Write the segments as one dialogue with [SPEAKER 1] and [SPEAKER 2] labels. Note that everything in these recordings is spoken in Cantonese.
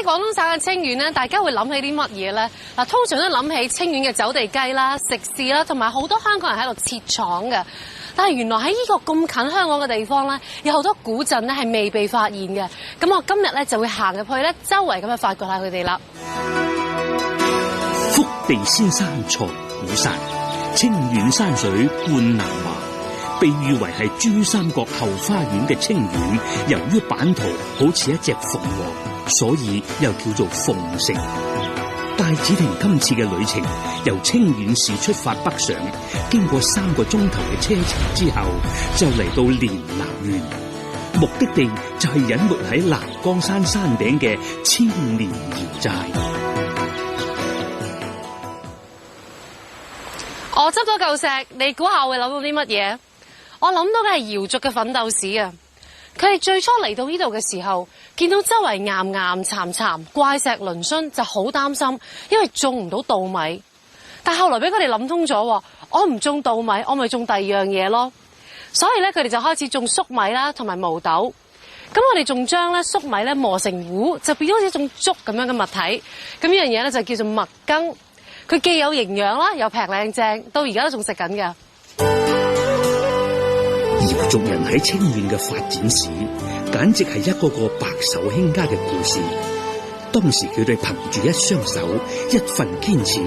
[SPEAKER 1] 起廣東省嘅清遠咧，大家會諗起啲乜嘢咧？嗱，通常都諗起清遠嘅走地雞啦、食肆啦，同埋好多香港人喺度設廠嘅。但係原來喺呢個咁近香港嘅地方咧，有好多古鎮咧係未被發現嘅。咁我今日咧就會行入去咧，周圍咁去發掘下佢哋啦。
[SPEAKER 2] 福地仙山藏古山，清遠山水貫南華。被譽為係珠三角後花園嘅清遠，由於版圖好似一隻鳳凰，所以又叫做鳳城。戴子婷今次嘅旅程由清遠市出發北上，經過3個鐘頭嘅車程之後，就嚟到連南縣，目的地就係隱沒喺南江山山頂嘅千年瑤寨。
[SPEAKER 1] 我執咗嚿石，你估下我會諗到啲乜嘢？我諗到嘅係瑤族嘅奮鬥史啊！佢哋最初嚟到呢度嘅時候，見到周圍岩岩巉巉、怪石嶙峋，就好擔心，因為種唔到稻米。但係後來俾佢哋諗通咗，我唔種稻米，我咪種第二樣嘢咯。所以咧，佢哋就開始種粟米啦，同埋毛豆。咁我哋仲將咧粟米咧磨成糊，就變咗好似一種粥咁樣嘅物體。咁呢樣嘢咧就叫做麥羹。佢既有營養啦，又平靚正，到而家都仲食緊㗎。
[SPEAKER 2] 瑤族人喺清遠嘅發展史，簡直係一個個白手興家嘅故事。當時佢哋憑住一雙手、一份堅持，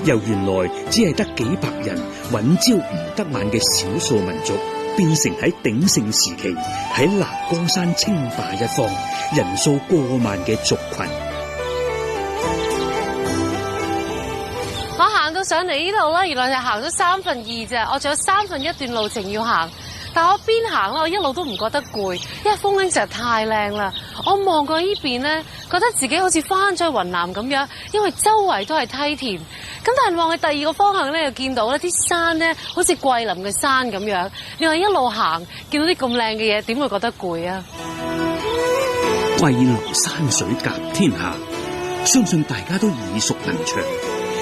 [SPEAKER 2] 由原來只係得幾百人揾朝唔得晚嘅少數民族，變成喺鼎盛時期喺南江山稱霸一方，人數過萬嘅族群。
[SPEAKER 1] 我行到上嚟呢度咧，原來就行咗2/3啫，我仲有1/3段路程要行。但我邊行咧，我一路都唔覺得攰，因為風景實在太靚啦。我望過呢邊咧，覺得自己好似翻咗去雲南咁樣，因為周圍都係梯田。咁但係望去第二個方向咧，又見到咧啲山咧，好似桂林嘅山咁樣。你話一路行，見到啲咁靚嘅嘢，點會覺得攰啊？
[SPEAKER 2] 桂林山水甲天下，相信大家都耳熟能詳。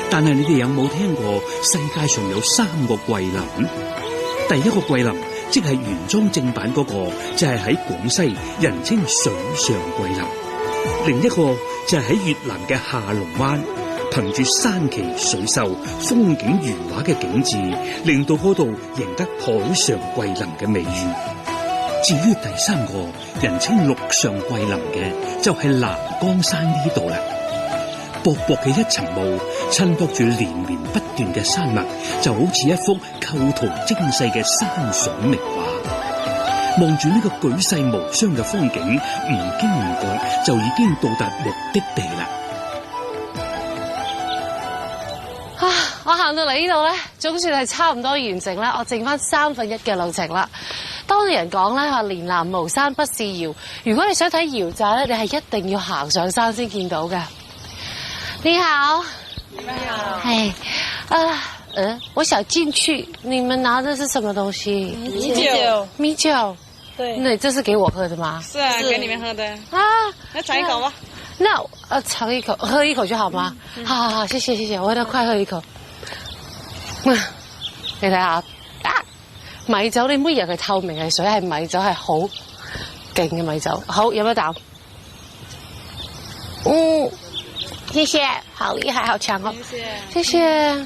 [SPEAKER 2] 但係你哋有冇聽過世界上有3個桂林？第一個桂林，即係原裝正版嗰個，就係喺廣西，人稱水上桂林。另一個就係喺越南嘅下龍灣，憑住山奇水秀、風景如畫嘅景致，令到嗰度贏得海上桂林嘅美譽。至於第3個，人稱陸上桂林嘅，就係南江山呢度啦。薄薄嘅一層霧，襯托住連綿不斷嘅山脈，就好似一幅構圖精細嘅山水名畫。望住呢個舉世無雙嘅風景，唔經唔覺就已經到達目的地啦。
[SPEAKER 1] 我行到嚟呢度咧，總算係差唔多完成啦。我剩翻1/3嘅路程啦。當地人講咧，話連南無山不是瑤。如果你想睇瑤寨咧，你係一定要行上山先見到嘅。你好，
[SPEAKER 3] 你好，
[SPEAKER 1] 嘿，我想進去，你們拿的是什麼東西？
[SPEAKER 3] 米酒，
[SPEAKER 1] 米酒。
[SPEAKER 3] 對，
[SPEAKER 1] 那這是給我喝的嗎？
[SPEAKER 3] 是啊，給你們喝的。
[SPEAKER 1] 啊，
[SPEAKER 3] 那嘗一口吧。
[SPEAKER 1] 那嘗一口，喝一口就好嗎？好，謝謝謝謝，我得快喝一口。你睇下，米酒你唔好以為佢透明係水，係米酒，係好勁嘅米酒。好，飲一啖。謝謝，好厲害，好強哦！謝謝。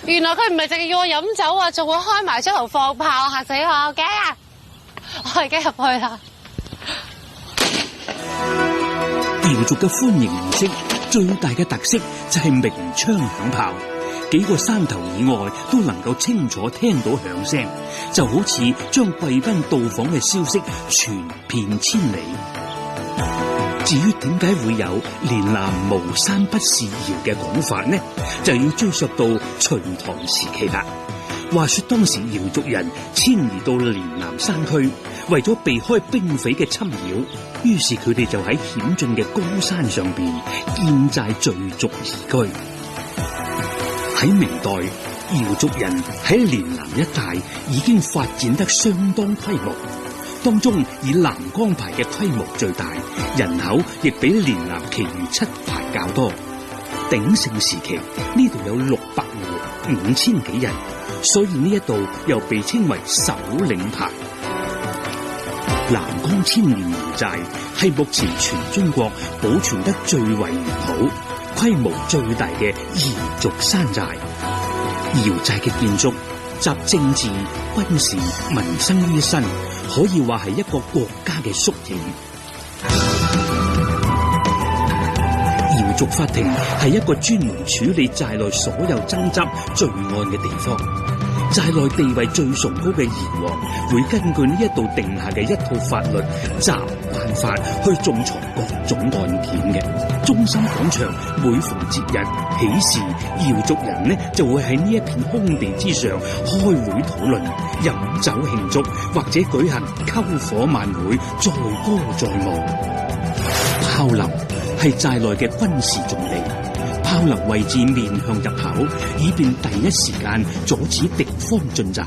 [SPEAKER 1] 原來佢唔係淨係要我飲酒啊，仲會開埋出頭放炮，嚇死我！驚啊！我而家入去啦。
[SPEAKER 2] 瑤族嘅歡迎儀式最大嘅特色就係鳴槍響炮，幾個山頭以外都能夠清楚聽到響聲，就好似將貴賓到訪嘅消息傳遍千里。至於點解會有連南無山不是瑤嘅講法呢？就要追溯到隋唐時期啦。話說當時瑤族人遷移到連南山區，為咗避開兵匪嘅侵擾，於是佢哋就喺險峻嘅高山上邊建寨聚族而居。喺明代，瑤族人喺連南一帶已經發展得相當規模，當中以南江牌嘅規模最大，人口亦比連南其餘7牌較多。鼎盛時期呢度有600戶，5000幾人，所以呢一度又被稱為首領牌。南江千年窯寨係目前全中國保存得最為完好、規模最大嘅彝族山寨。窯寨嘅建築集政治、軍事、民生於一身，可以話係一個國家嘅縮影。窯族法庭係一個專門處理寨內所有爭執罪案嘅地方。寨內地位最崇高嘅窯王會根據呢一度定下嘅一套法律習慣法去仲裁各種案件嘅。中心廣場每逢節日喜事，窯族人呢就會喺呢一片空地之上開會討論、飲酒慶祝，或者舉行篝火晚會，載歌載舞。炮林係寨內嘅軍事重地。炮林位置面向入口，以便第一時間阻止敵方進襲。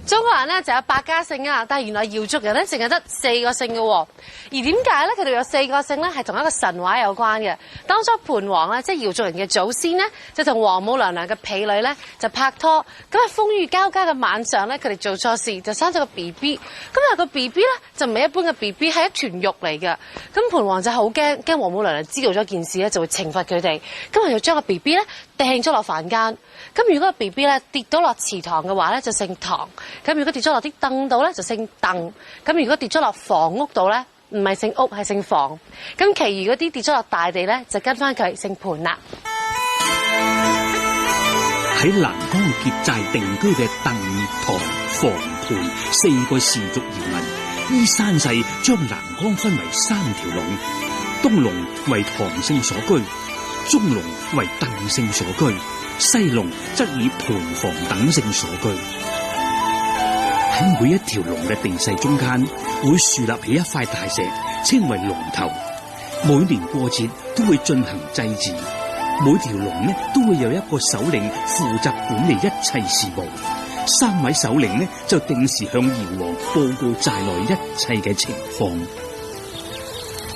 [SPEAKER 1] 中國人咧就有8家姓啊，但係原來瑤族人咧淨係得4個姓嘅喎。而點解咧佢哋有4個姓咧？係同一個神話有關嘅。當初盤王咧，即係瑤族人嘅祖先咧，就同王母娘娘嘅婢女咧就拍拖。咁喺風雨交加嘅晚上咧，佢哋做錯事就生咗個 BB。咁但係個 BB 咧就唔係一般嘅 BB，係一團肉嚟嘅。咁盤王就好驚王母娘娘知道咗件事咧，就會懲罰佢哋。咁佢就將個 BB 咧掟咗落凡間。咁如果個 BB 咧跌到落祠堂嘅話咧，就姓唐。咁如果跌咗落啲凳度咧，就姓鄧。咁如果跌咗落房屋度咧，唔係姓屋，係姓房。咁其餘嗰啲跌咗落大地咧，就跟翻佢姓盤啦。
[SPEAKER 2] 喺南江結寨定居嘅鄧、唐、房、盤4個氏族移民，依山勢將南江分為3條龍，東龍為唐姓所居，中龍為鄧姓所居，西龍則以盤、房等姓所居。喺每一條龍嘅地勢中間，會豎立起一塊大石，稱為龍頭。每年過節都會進行祭祀，每條龍呢都會有一個首領負責管理一切事務。3位首領呢就定時向窯王報告寨內一切嘅情況。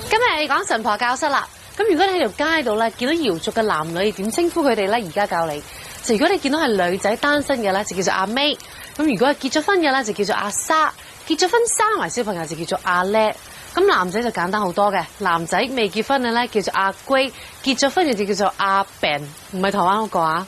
[SPEAKER 1] 今日你講神婆教室啦。咁如果你喺條街度咧見到瑤族嘅男女點稱呼佢哋咧？而家教你。就如果你見到係女仔單身嘅咧，就叫做阿 May。咁如果係結咗婚嘅咧，就叫做阿沙。結咗婚生埋小朋友就叫做阿叻。咁男仔就簡單好多嘅，男仔未結婚嘅咧叫做阿龜，結咗婚嘅就叫做阿 Ben，唔係台灣嗰個啊。